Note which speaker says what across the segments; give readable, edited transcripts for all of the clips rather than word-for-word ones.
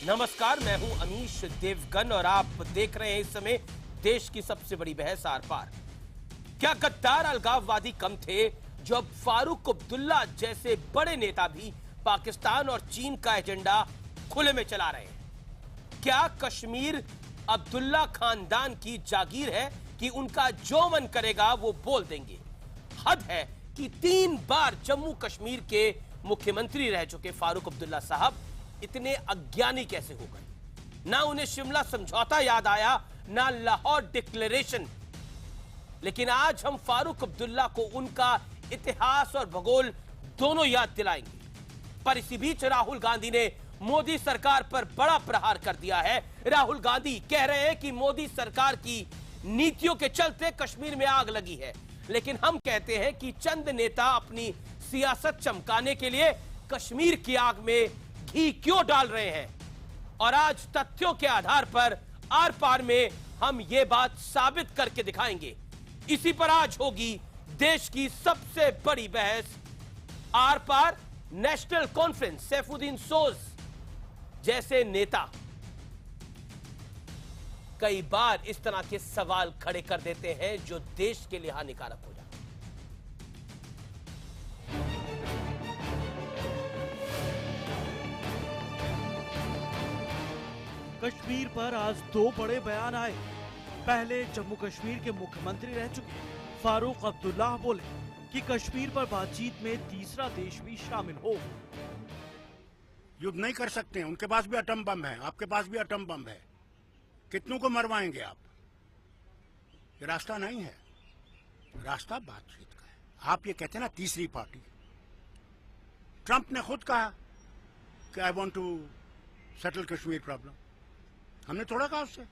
Speaker 1: नमस्कार, मैं हूं अमीश देवगन और आप देख रहे हैं इस समय देश की सबसे बड़ी बहस आर पार। क्या गद्दार अलगाववादी कम थे जो अब फारूक अब्दुल्ला जैसे बड़े नेता भी पाकिस्तान और चीन का एजेंडा खुले में चला रहे हैं? क्या कश्मीर अब्दुल्ला खानदान की जागीर है कि उनका जो मन करेगा वो बोल देंगे? हद है कि 3 बार जम्मू कश्मीर के मुख्यमंत्री रह चुके फारूक अब्दुल्ला साहब इतने अज्ञानी कैसे हो गए? ना उन्हें शिमला समझौता याद आया, ना लाहौर डिक्लेरेशन। लेकिन आज हम फारूक अब्दुल्ला को उनका इतिहास और भूगोल दोनों याद दिलाएंगे। पर इसी बीच राहुल गांधी ने मोदी सरकार पर बड़ा प्रहार कर दिया है। राहुल गांधी कह रहे हैं कि मोदी सरकार की नीतियों के चलते कश्मीर में आग लगी है, लेकिन हम कहते हैं कि चंद नेता अपनी सियासत चमकाने के लिए कश्मीर की आग में घी क्यों डाल रहे हैं। और आज तथ्यों के आधार पर आर पार में हम ये बात साबित करके दिखाएंगे। इसी पर आज होगी देश की सबसे बड़ी बहस। आर पार नेशनल कॉन्फ्रेंस सैफुद्दीन सोज जैसे नेता कई बार इस तरह के सवाल खड़े कर देते हैं जो देश के लिए हानिकारक हो जाते हैं।
Speaker 2: कश्मीर पर आज 2 बड़े बयान आए। पहले जम्मू कश्मीर के मुख्यमंत्री रह चुके फारूक अब्दुल्ला बोले कि कश्मीर पर बातचीत में तीसरा देश भी शामिल हो।
Speaker 3: युद्ध नहीं कर सकते हैं, उनके पास भी एटम बम है, आपके पास भी एटम बम है, कितनों को मरवाएंगे आप? ये रास्ता नहीं है, रास्ता बातचीत का है। आप ये कहते हैं ना तीसरी पार्टी। ट्रंप ने खुद कहा कि I want to settle Kashmir problem, हमने थोड़ा कहा उससे।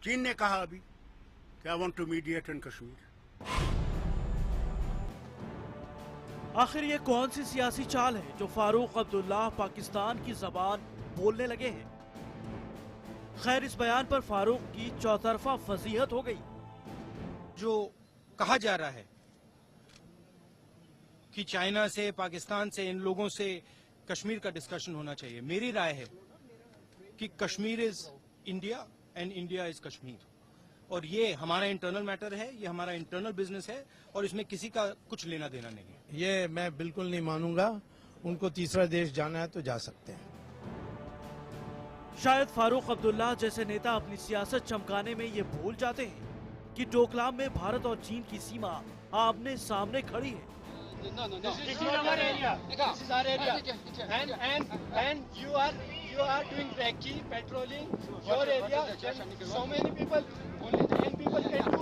Speaker 3: चीन ने कहा अभी कि I want to mediate in Kashmir.
Speaker 2: आखिर ये कौन सी सियासी चाल है जो फारूक अब्दुल्ला पाकिस्तान की जबान बोलने लगे हैं? खैर, इस बयान पर फारूक की चौतरफा फजीहत हो गई।
Speaker 4: जो कहा जा रहा है कि चाइना से, पाकिस्तान से, इन लोगों से कश्मीर का डिस्कशन होना चाहिए, मेरी राय है कि Kashmir is India and India is Kashmir. और ये हमारा इंटरनल मैटर है, ये हमारा इंटरनल बिजनेस है और इसमें किसी का कुछ लेना देना नहीं है।
Speaker 5: ये मैं बिल्कुल नहीं मानूंगा। उनको तीसरा देश जाना है तो जा सकते हैं।
Speaker 2: शायद फारूक अब्दुल्ला जैसे नेता अपनी सियासत चमकाने में ये भूल जाते हैं कि डोकलाम में भारत और चीन की सीमा आमने सामने खड़ी है।
Speaker 6: This is our area. This is our area. And you are doing recce, patrolling your area. So many people, only 10 people can do.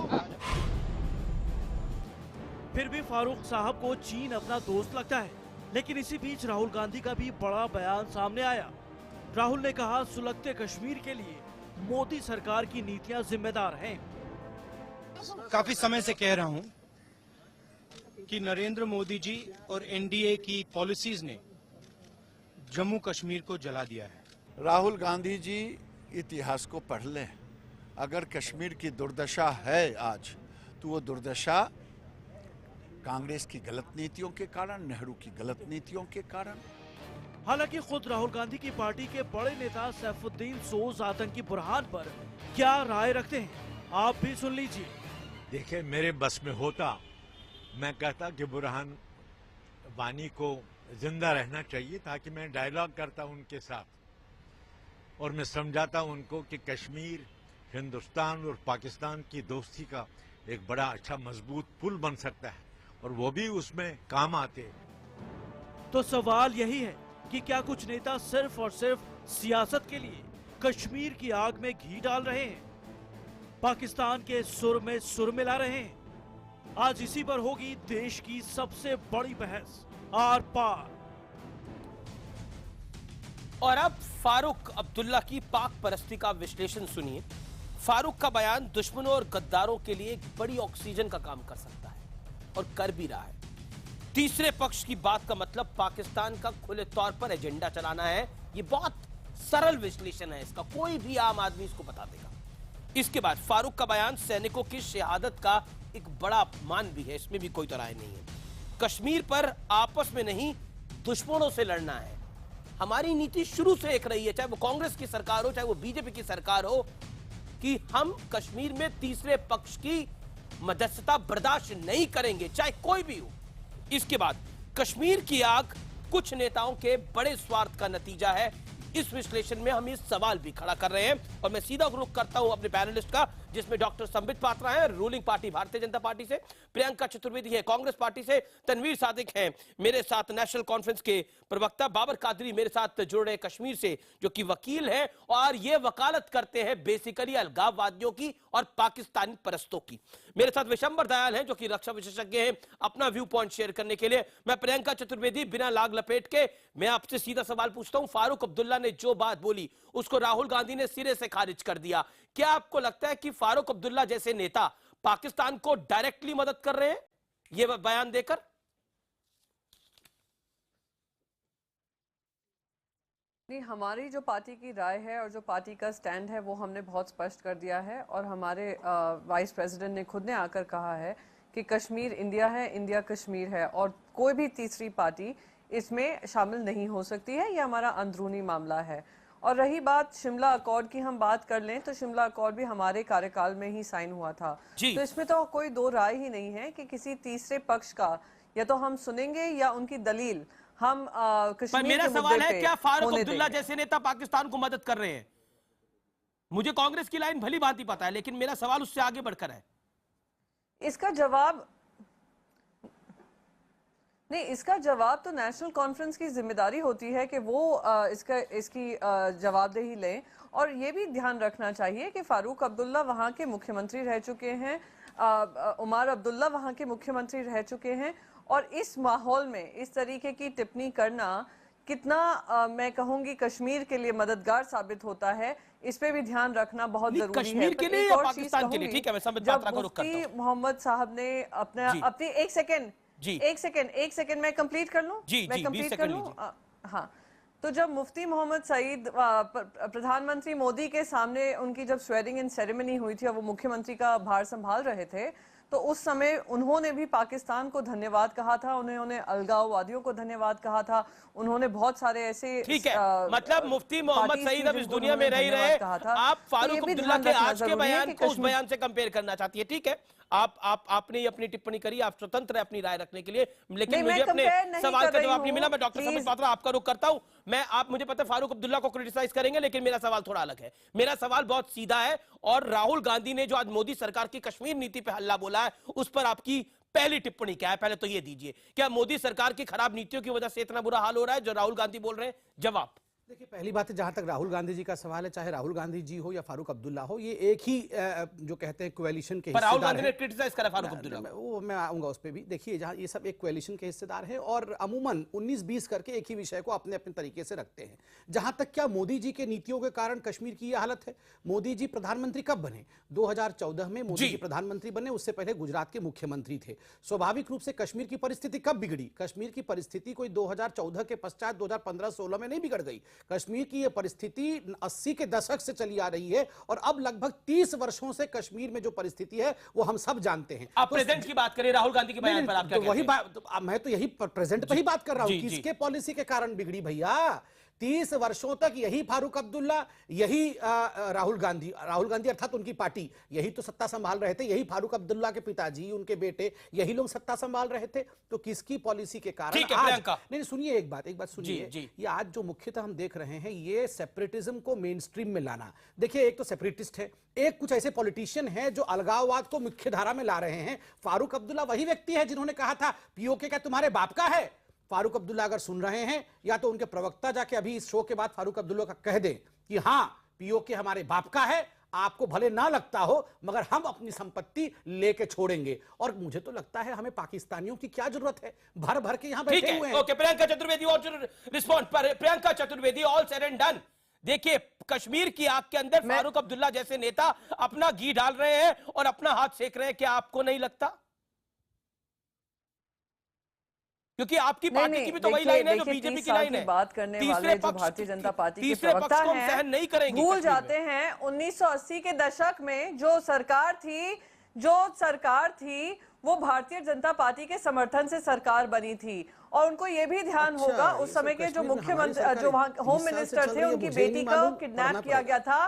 Speaker 2: फिर भी फारूक साहब को चीन अपना दोस्त लगता है। लेकिन इसी बीच राहुल गांधी का भी बड़ा बयान सामने आया। राहुल ने कहा, सुलगते कश्मीर के लिए मोदी सरकार की नीतियां जिम्मेदार हैं।
Speaker 4: काफी समय से कह रहा हूं कि नरेंद्र मोदी जी और एनडीए की पॉलिसीज ने जम्मू कश्मीर को जला दिया है।
Speaker 7: राहुल गांधी जी इतिहास को पढ़ लें। अगर कश्मीर की दुर्दशा है आज, तो वो दुर्दशा कांग्रेस की गलत नीतियों के कारण, नेहरू की गलत नीतियों के कारण।
Speaker 2: हालांकि खुद राहुल गांधी की पार्टी के बड़े नेता सैफुद्दीन सोज आतंकी बुरहान पर क्या राय रखते हैं, आप भी सुन लीजिए।
Speaker 8: देखिए, मेरे बस में होता मैं कहता कि बुरहान वानी को जिंदा रहना चाहिए, ताकि मैं डायलॉग करता उनके साथ और मैं समझाता उनको कि कश्मीर हिंदुस्तान और पाकिस्तान की दोस्ती का एक बड़ा अच्छा मजबूत पुल बन सकता है और वो भी उसमें काम आते।
Speaker 2: तो सवाल यही है कि क्या कुछ नेता सिर्फ और सिर्फ सियासत के लिए कश्मीर की आग में घी डाल रहे हैं, पाकिस्तान के सुर में सुर मिला रहे हैं? आज इसी पर होगी देश की सबसे बड़ी बहस आर पार।
Speaker 1: और अब फारूक अब्दुल्ला की पाक परस्ती का विश्लेषण सुनिए। फारूक का बयान दुश्मनों और गद्दारों के लिए एक बड़ी ऑक्सीजन का काम कर सकता है और कर भी रहा है। तीसरे पक्ष की बात का मतलब पाकिस्तान का खुले तौर पर एजेंडा चलाना है। यह बहुत सरल विश्लेषण है, इसका कोई भी आम आदमी इसको बता देगा। इसके बाद फारूक का बयान सैनिकों की शहादत का एक बड़ा अपमान भी है, इसमें भी कोई तराई नहीं है। कश्मीर पर आपस में नहीं दुश्मनों से लड़ना है। हमारी नीति शुरू से एक रही है, चाहे वो कांग्रेस की सरकार हो, चाहे वो बीजेपी की सरकार हो, कि हम कश्मीर में तीसरे पक्ष की मध्यस्थता बर्दाश्त नहीं करेंगे, चाहे कोई भी हो। इसके बाद कश्मीर की आग कुछ नेताओं के बड़े स्वार्थ का नतीजा है। इस विश्लेषण में हम इस सवाल भी खड़ा कर रहे हैं और मैं सीधा रुख करता हूं अपने पैनलिस्ट का, जिसमें डॉक्टर संबित पात्रा है ruling party Bharatiya Janata party से, प्रियंका चतुर्वेदी है कांग्रेस पार्टी से, तनवीर सादिक हैं मेरे साथ नेशनल कॉन्फ्रेंस के प्रवक्ता, बाबर कादरी मेरे साथ जुड़ रहे कश्मीर से जो कि वकील हैं और ये वकालत करते हैं बेसिकली अलगाववादियों की और पाकिस्तानी परस्तों की। मेरे साथ विशंबर दयाल हैं जो कि रक्षा विशेषज्ञ हैं, अपना व्यू पॉइंट शेयर करने के लिए। मैं प्रियंका चतुर्वेदी, बिना लाग लपेट के मैं आपसे सीधा सवाल पूछता हूं, फारूक अब्दुल्ला ने जो बात बोली उसको राहुल गांधी ने सिरे से खारिज कर दिया। क्या आपको लगता है कि फारूक अब्दुल्ला जैसे नेता पाकिस्तान को डायरेक्टली मदद कर रहे हैं ये बयान देकर?
Speaker 9: नहीं, हमारी जो पार्टी की राय है और जो पार्टी का स्टैंड है वो हमने बहुत स्पष्ट कर दिया है और हमारे वाइस प्रेसिडेंट ने खुद ने आकर कहा है कि कश्मीर इंडिया है, इंडिया कश्मीर है और कोई भी तीसरी पार्टी इसमें शामिल नहीं हो सकती है। ये हमारा अंदरूनी मामला है। और रही बात शिमला अकॉर्ड की, हम बात कर लें तो शिमला अकॉर्ड भी हमारे कार्यकाल में ही साइन हुआ था, तो इसमें तो कोई दो राय ही नहीं है कि किसी तीसरे पक्ष का या तो हम सुनेंगे या उनकी दलील हम कश्मीर
Speaker 1: मेरा
Speaker 9: के
Speaker 1: सवाल है,
Speaker 9: पे
Speaker 1: क्या फारूक
Speaker 9: होने
Speaker 1: अब्दुल्ला
Speaker 9: देंगे।
Speaker 1: जैसे नेता पाकिस्तान को मदद कर रहे हैं? मुझे कांग्रेस की लाइन भली भांति पता है, लेकिन मेरा सवाल उससे आगे बढ़कर है।
Speaker 9: इसका जवाब नहीं, इसका जवाब तो नेशनल कॉन्फ्रेंस की जिम्मेदारी होती है कि वो इसकी जवाबदेही लें। और ये भी ध्यान रखना चाहिए कि फारूक अब्दुल्ला वहाँ के मुख्यमंत्री रह चुके हैं, उमर अब्दुल्ला वहाँ के मुख्यमंत्री रह चुके हैं और इस माहौल में इस तरीके की टिप्पणी करना कितना मैं कहूँगी कश्मीर के लिए मददगार साबित होता है, इस पे भी ध्यान रखना बहुत जरूरी है।
Speaker 1: कश्मीर के लिए या पाकिस्तान के लिए? ठीक है, मैं संबित पात्रा को रुख करता हूं।
Speaker 9: मोहम्मद साहब ने अपनी एक सेकंड मैं कंप्लीट कर लूं? मैं कंप्लीट कर लूं? हाँ, तो जब मुफ्ती मोहम्मद सईद प्रधानमंत्री मोदी के सामने उनकी जब स्वेरिंग इन सेरेमनी हुई थी और वो मुख्यमंत्री का भार संभाल रहे थे, तो उस समय उन्होंने भी पाकिस्तान को धन्यवाद कहा था, उन्होंने अलगाववादियों को धन्यवाद कहा था, उन्होंने बहुत सारे ऐसे
Speaker 1: ठीक है, मतलब मुफ्ती मोहम्मद सईद अब इस दुनिया में नहीं रहे, आप फारूक अब्दुल्ला के आज के बयान को उस बयान से कंपेयर करना चाहती है। ठीक है, आपने अपनी टिप्पणी करी, आप स्वतंत्र है अपनी राय रखने के लिए, लेकिन मुझे अपने सवाल का जवाब नहीं मिला। मैं डॉक्टर संबित पात्रा आपका रुख करता हूं। आप मुझे पता है फारूक अब्दुल्ला को क्रिटिसाइज करेंगे, लेकिन मेरा सवाल थोड़ा अलग है। मेरा सवाल बहुत सीधा है और राहुल गांधी ने जो आज मोदी सरकार की कश्मीर नीति पे हल्ला बोला है उस पर आपकी पहली टिप्पणी क्या है? पहले तो ये दीजिए, क्या मोदी सरकार की खराब नीतियों की वजह से इतना बुरा हाल हो रहा है जो राहुल गांधी बोल रहे हैं? जवाब
Speaker 10: देखिए, पहली बात है, जहां तक राहुल गांधी जी का सवाल है, चाहे राहुल गांधी जी हो या फारूक अब्दुल्ला हो, ये एक ही जो कहते हैं कोएलिशन के हिस्सेदार हैं।
Speaker 1: राहुल गांधी ने क्रिटिसाइज करा फारूक अब्दुल्ला,
Speaker 10: वो मैं आऊंगा उस पर भी। देखिए, जहां ये सब एक कोएलिशन के हिस्सेदार हैं और अमूमन 19-20 करके एक ही विषय को अपने अपने तरीके से रखते हैं। जहां तक क्या मोदी जी के नीतियों के कारण कश्मीर की यह हालत है, मोदी जी प्रधानमंत्री कब बने? 2014 में मोदी जी प्रधानमंत्री बने, उससे पहले गुजरात के मुख्यमंत्री थे। स्वाभाविक रूप से कश्मीर की परिस्थिति कब बिगड़ी? कश्मीर की परिस्थिति कोई 2014 के पश्चात 2015-16 में नहीं बिगड़ गई। कश्मीर की परिस्थिति 80 के दशक से चली आ रही है और अब लगभग 30 वर्षों से कश्मीर में जो परिस्थिति है वो हम सब जानते हैं।
Speaker 1: आप प्रेजेंट की बात करें, राहुल गांधी के बयान पर आप क्या कहते हैं?
Speaker 10: वही बात, मैं तो यही प्रेजेंट पर ही बात कर रहा हूं। किसके पॉलिसी के कारण बिगड़ी भैया? 30 वर्षों तक यही फारूक अब्दुल्ला, यही राहुल गांधी अर्थात उनकी पार्टी, यही तो सत्ता संभाल रहे थे। यही फारूक अब्दुल्ला के पिताजी, उनके बेटे, यही लोग सत्ता संभाल रहे थे। तो किसकी पॉलिसी के कारण आज, नहीं सुनिए एक बात सुनिए, ये आज जो मुख्यतः हम देख रहे हैं, ये सेपरेटिज्म को मेन स्ट्रीम में लाना। देखिए, एक तो सेपरेटिस्ट है, एक कुछ ऐसे पॉलिटिशियन है जो अलगाववाद को मुख्य धारा में ला रहे हैं। फारूक अब्दुल्ला वही व्यक्ति है जिन्होंने कहा था पीओके क्या तुम्हारे बाप का है? फारूक अब्दुल्ला अगर सुन रहे हैं, या तो उनके प्रवक्ता जाके अभी इस शो के बाद फारूक अब्दुल्ला का कह दें कि हां, पीओके हमारे बाप का है, आपको भले ना लगता हो मगर हम अपनी संपत्ति लेके छोड़ेंगे। और मुझे तो लगता है हमें पाकिस्तानियों की क्या जरूरत है, भर भर के यहां बैठे हुए हैं।
Speaker 1: ओके, प्रियंका चतुर्वेदी और रिस्पॉन्ड पर। Priyanka Chaturvedi, all said and done, देखिए कश्मीर की आग के अंदर फारूक अब्दुल्ला जैसे नेता अपना घी डाल रहे हैं और अपना हाथ सेक रहे हैं, क्या आपको नहीं लगता? क्योंकि आपकी पार्टी की भी तो वही लाइन है जो बीजेपी की लाइन है।
Speaker 9: बात करने वाले जो भारतीय जनता पार्टी के प्रवक्ता हैं,
Speaker 1: सहन नहीं करेंगे।
Speaker 9: भूल जाते हैं 1980 के दशक में जो सरकार थी वो भारतीय जनता पार्टी के समर्थन से सरकार बनी थी। और उनको ये भी ध्यान होगा उस समय के जो मुख्यमंत्री, जो वहां होम मिनिस्टर थे, उनकी बेटी को किडनैप किया गया था।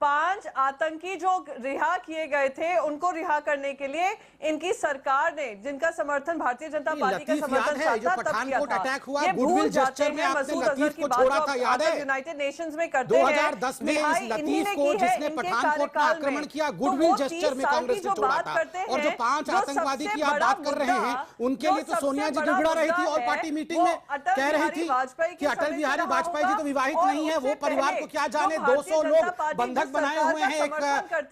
Speaker 9: पांच आतंकी जो रिहा किए गए थे, उनको रिहा करने के लिए इनकी सरकार ने, जिनका समर्थन भारतीय जनता पार्टी का समर्थन था, तब किया था। ये भूल जाते हैं मसूद अजहर की बात को यूनाइटेड नेशंस में करते हैं।
Speaker 10: 2010 में इस लतीफ को जिसने पठानकोट में आक्रमण किया, गुडविल जेस्चर में कांग्रेस ने छोड़ा था। और जो 5 आतंकवादी की आप बात कर रहे हैं, उनके लिए तो सोनिया जी गिड़गिड़ा रही थी और पार्टी मीटिंग में कह रही थी कि अटल बिहारी वाजपेयी जी तो विवाहित नहीं है, वो परिवार को क्या जाने, 200 लोग बंधक बनाए हुए हैं एक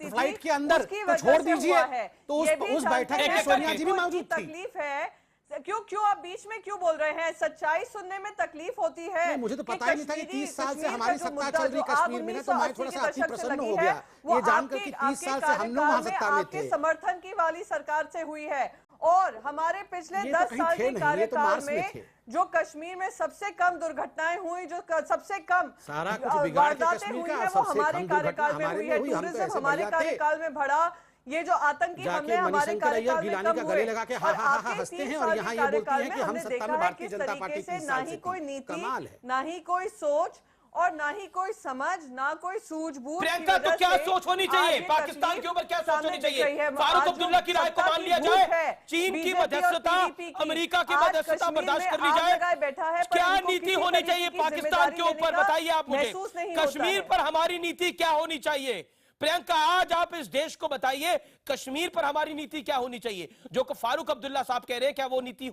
Speaker 10: फ्लाइट के अंदर, तो छोड़ दीजिए। तो उस बैठक में सोनिया जी भी मौजूद थी।
Speaker 9: तकलीफ है, क्यों आप बीच में क्यों बोल रहे हैं? सच्चाई सुनने में तकलीफ होती है।
Speaker 10: मुझे तो पता ही नहीं था कि 30 साल से हमारी सत्ता चल रही कश्मीर में, तो मैं थोड़ा सा अति प्रसन्न हो गया ये जानकर कि 30 साल से हम लोग वहां सत्ता में थे।
Speaker 9: समर्थन की वाली सरकार से हुई है। और हमारे पिछले 10 साल के कार्यकाल में जो कश्मीर में सबसे कम दुर्घटनाएं हुई, जो सबसे कम वारदातें हुई है, वो हमारे कार्यकाल में हुई है। टूरिज्म हमारे कार्यकाल में बढ़ा। ये जो आतंकी हमले हमारे कार्यकाल में कम हुए। और आपके 30 साल के कार्यकाल में हमने देखा है किस तरीके से ना ही कोई नीति, ना ही कोई सोच और ना ही कोई समझ, ना कोई सूझबूझ।
Speaker 1: प्रियंका, तो क्या सोच होनी चाहिए पाकिस्तान के ऊपर? क्या सोच होनी चाहिए? फारूक अब्दुल्ला की राय को मान लिया जाए, चीन की मध्यस्थता, अमेरिका की मध्यस्थता बर्दाश्त कर ली जाए, क्या नीति होनी चाहिए पाकिस्तान के ऊपर? बताइए आप मुझे, कश्मीर पर हमारी नीति क्या होनी चाहिए? प्रियंका, आज आप इस देश को बताइए, कश्मीर पर हमारी नीति क्या होनी चाहिए? जो फारूक अब्दुल्ला साहब कह रहे हैं, क्या वो नीति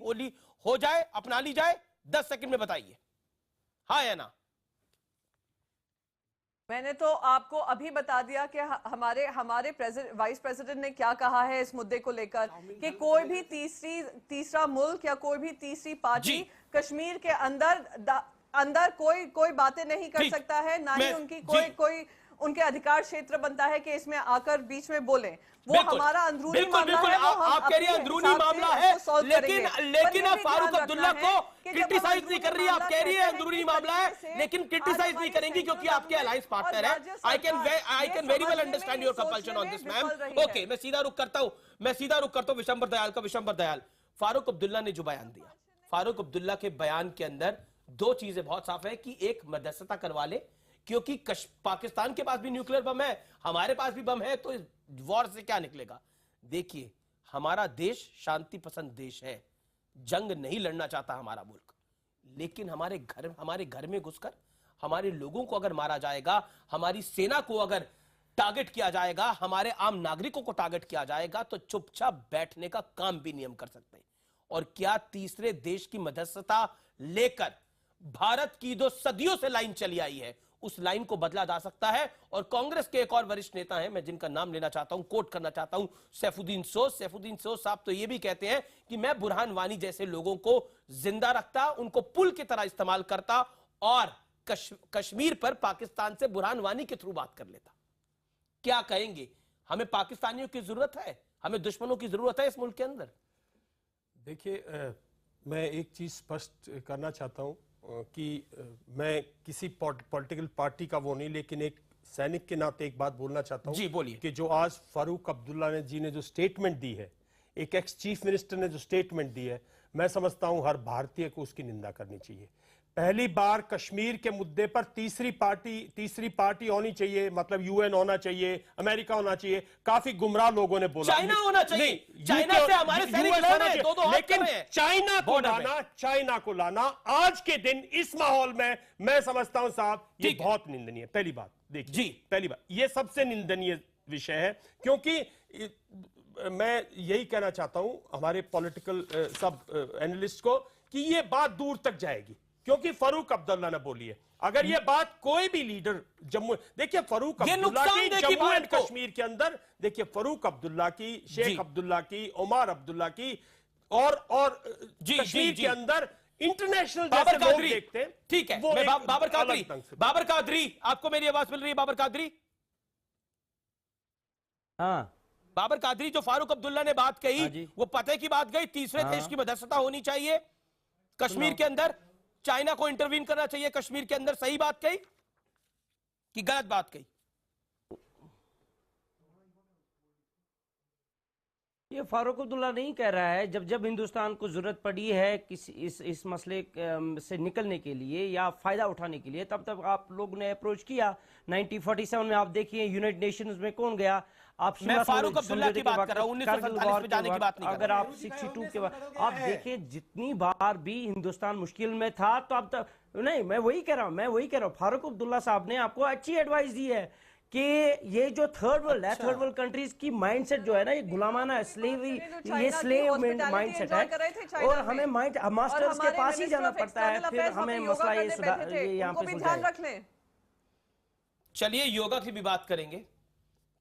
Speaker 1: हो जाए, अपना ली जाए? 10 सेकंड में बताइए, हाँ या ना?
Speaker 9: मैंने तो आपको अभी बता दिया कि हमारे वाइस प्रेसिडेंट ने क्या कहा है इस मुद्दे को लेकर, कि कोई भी तीसरा मुल्क या कोई भी तीसरी पार्टी कश्मीर के अंदर कोई बातें नहीं कर सकता है, ना ही उनकी कोई उनके अधिकार क्षेत्र बनता है कि इसमें आकर बीच में बोले। वो हमारा अंदरूनी मामला है।
Speaker 1: आप कह रही है अंदरूनी मामला है, लेकिन आप फारूक अब्दुल्ला को क्रिटिसाइज नहीं कर रही। आप कह रही है अंदरूनी मामला है, लेकिन क्रिटिसाइज नहीं करेंगी क्योंकि आपके अलायंस पार्टनर है। I can very well understand your compulsion on this ma'am. Okay, मैं सीधा रुख करता हूं विशंबर दयाल का। विशंबर दयाल, फारूक अब्दुल्ला ने जो बयान दिया, फारूक अब्दुल्ला के बयान के अंदर 2 चीजें बहुत साफ है कि एक, मध्यस्थता करवा ले, क्योंकि पाकिस्तान के पास भी न्यूक्लियर बम है, हमारे पास भी बम है, तो इस वॉर से क्या निकलेगा? देखिए, हमारा देश शांति पसंद देश है, जंग नहीं लड़ना चाहता हमारा मुल्क, लेकिन हमारे घर में घुसकर हमारे लोगों को अगर मारा जाएगा, हमारी सेना को अगर टारगेट किया जाएगा, हमारे आम नागरिकों को टारगेट किया जाएगा, तो चुपचाप बैठने का काम भी नहीं हम कर सकते। और क्या तीसरे देश की मध्यस्थता लेकर भारत की जो सदियों से लाइन चली आई है, उस लाइन को बदला जा सकता है? और कांग्रेस के एक और वरिष्ठ नेता हैं, मैं जिनका नाम लेना चाहता हूं, कोट करना चाहता हूं, सैफुद्दीन सोज साहब तो ये भी कहते हैं कि मैं बुरहान वानी जैसे लोगों को जिंदा रखता, उनको पुल की तरह इस्तेमाल करता और कश्मीर पर पाकिस्तान से बुरहान वानी के थ्रू बात कर लेता। क्या कहेंगे? हमें पाकिस्तानियों की जरूरत है, हमें दुश्मनों की जरूरत है इस मुल्क के अंदर?
Speaker 11: देखिए, मैं एक चीज स्पष्ट करना चाहता हूं कि मैं किसी पॉलिटिकल पार्टी का वो नहीं, लेकिन एक सैनिक के नाते एक बात बोलना चाहता हूं।
Speaker 1: जी बोलिए।
Speaker 11: कि जो आज फारूक अब्दुल्ला जी ने जो स्टेटमेंट दी है, एक एक्स चीफ मिनिस्टर ने जो स्टेटमेंट दी है, मैं समझता हूं हर भारतीय को उसकी निंदा करनी चाहिए। पहली बार कश्मीर के मुद्दे पर तीसरी पार्टी होनी चाहिए, मतलब यूएन होना चाहिए, अमेरिका होना चाहिए। काफी गुमराह लोगों ने बोला
Speaker 1: चाइना होना चाहिए, चाइना से हमारे सैनिक लड़ रहे हैं, दो
Speaker 11: लेकिन चाइना को लाना आज के दिन इस माहौल में, मैं समझता हूं साहब ये बहुत निंदनीय है। पहली बात देखिए जी, पहली बात ये सबसे निंदनीय विषय है, क्योंकि मैं यही कहना चाहता हूं हमारे पॉलिटिकल सब एनालिस्ट को कि ये बात दूर तक जाएगी, क्योंकि फारूक अब्दुल्ला ने बोली है। अगर ये बात कोई भी लीडर जम्मू, देखिए फारूक अब्दुल्ला की जम्मू एंड कश्मीर के अंदर, देखिए फारूक अब्दुल्ला की, शेख अब्दुल्ला की, उमर अब्दुल्ला की और कश्मीर के अंदर इंटरनेशनल जैसे लोग देखते हैं।
Speaker 1: ठीक है, बाबर कादरी, आपको मेरी आवाज मिल रही है? बाबर कादरी,
Speaker 12: हाँ,
Speaker 1: बाबर कादरी, जो फारूक अब्दुल्ला ने बात कही, वो पते की बात गई, तीसरे देश की मध्यस्थता होनी चाहिए कश्मीर के अंदर, चाइना को इंटरवीन करना चाहिए कश्मीर के अंदर, सही बात कही कि गलत बात कही?
Speaker 12: ये फारूक अब्दुल्ला नहीं कह रहा है। जब जब हिंदुस्तान को जरूरत पड़ी है किसी इस मसले से निकलने के लिए या फायदा उठाने के लिए, तब तब आप लोग ने अप्रोच किया। 1947 में आप देखिए यूनाइटेड नेशंस में कौन गया? आप
Speaker 1: मैं फारूक अब्दुल्ला की बात कर रहा हूं, 1947 में जाने की बात नहीं कर रहा।
Speaker 12: अगर आप 62 के बाद आप देखिए जितनी बार भी हिंदुस्तान मुश्किल में था तो अब तक नहीं, मैं वही कह रहा हूं फारूक अब्दुल्ला साहब ने आपको अच्छी एडवाइस दी है कि ये जो थर्ड वर्ल्ड कंट्रीज की माइंडसेट जो है ना, ये गुलामाना है, स्लेवरी, ये स्लेव माइंडसेट है और हमें मास्टर्स के पास ही जाना पड़ता है, फिर हमें मसला ये यहाँ पे सुलझाएगा।
Speaker 1: चलिए योगा की भी बात करेंगे,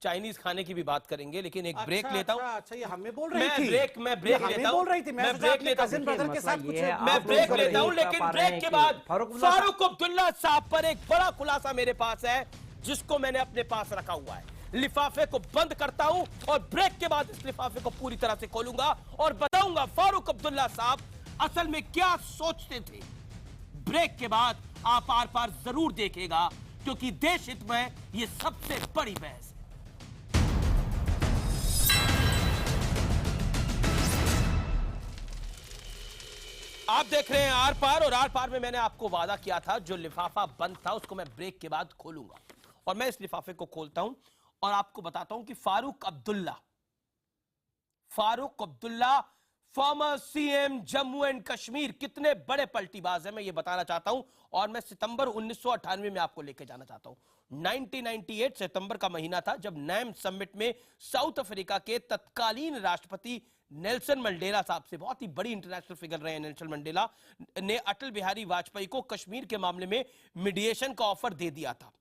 Speaker 1: चाइनीज खाने की भी बात करेंगे, लेकिन एक ब्रेक लेता हूं।
Speaker 10: अच्छा, ये हमें बोल रही थी।
Speaker 1: मैं ब्रेक लेता हूं।
Speaker 10: मैं ब्रेक लेता हूं। ब्रदर के साथ कुछ
Speaker 1: मैं ब्रेक लेता हूं, लेकिन ब्रेक के बाद फारूक अब्दुल्ला साहब पर एक बड़ा खुलासा मेरे पास है, जिसको मैंने अपने पास रखा हुआ है। लिफाफे को बंद करता हूं और ब्रेक के बाद इस लिफाफे को पूरी तरह से खोलूंगा और बताऊंगा फारूक अब्दुल्ला साहब असल में क्या सोचते थे। ब्रेक के बाद आप आर पार जरूर देखेगा, क्योंकि देश हित में यह सबसे बड़ी बहस है। आप देख रहे हैं आर पार, और आर पार में मैंने आपको वादा किया था जो लिफाफा बंद था उसको मैं ब्रेक के बाद खोलूंगा, और मैं इस लिफाफे को खोलता हूं और आपको बताता हूं कि Farooq Abdullah farmer CM Jammu and Kashmir कितने बड़े पलटीबाज है, मैं ये बताना चाहता हूं। और मैं सितंबर 1998 में आपको लेके जाना चाहता हूं। 1998 सितंबर का महीना था जब नैम समिट में साउथ अफ्रीका के तत्कालीन राष्ट्रपति नेल्सन मंडेला साहब से, बहुत ही बड़ी इंटरनेशनल फिगर रहे हैं नेल्सन मंडेला, ने अटल बिहारी वाजपेयी को कश्मीर के मामले में मीडिएशन का ऑफर दे दिया था।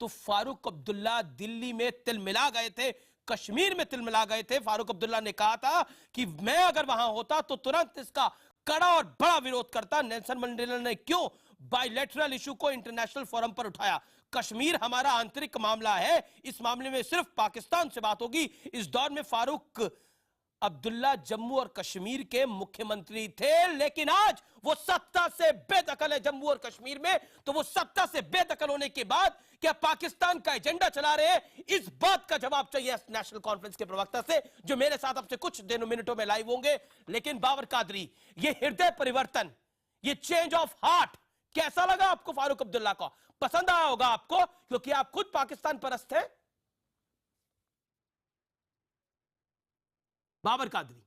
Speaker 1: तो फारूक अब्दुल्ला दिल्ली में तिलमिला गए थे, कश्मीर में तिलमिला गए थे। फारूक अब्दुल्ला ने कहा था कि मैं अगर वहां होता तो तुरंत इसका कड़ा और बड़ा विरोध करता। नेल्सन मंडेला ने क्यों बायलैटरल इशू को इंटरनेशनल फोरम पर उठाया। कश्मीर हमारा आंतरिक मामला है, इस मामले में सिर्फ पाकिस्तान से बात होगी। इस दौर में फारूक अब्दुल्ला जम्मू और कश्मीर के मुख्यमंत्री थे, लेकिन आज वो सत्ता से बेदखल है जम्मू और कश्मीर में। तो वो सत्ता से बेदखल होने के बाद क्या पाकिस्तान का एजेंडा चला रहे हैं, इस बात का जवाब चाहिए नेशनल कॉन्फ्रेंस के प्रवक्ता से, जो मेरे साथ अब से कुछ मिनटों में लाइव होंगे। लेकिन बाबर कादरी, ये हृदय परिवर्तन, ये चेंज ऑफ हार्ट कैसा लगा आपको फारूक अब्दुल्ला का? पसंद आया होगा आपको, क्योंकि आप खुद पाकिस्तान परस्त हैं। बाबर कादरी,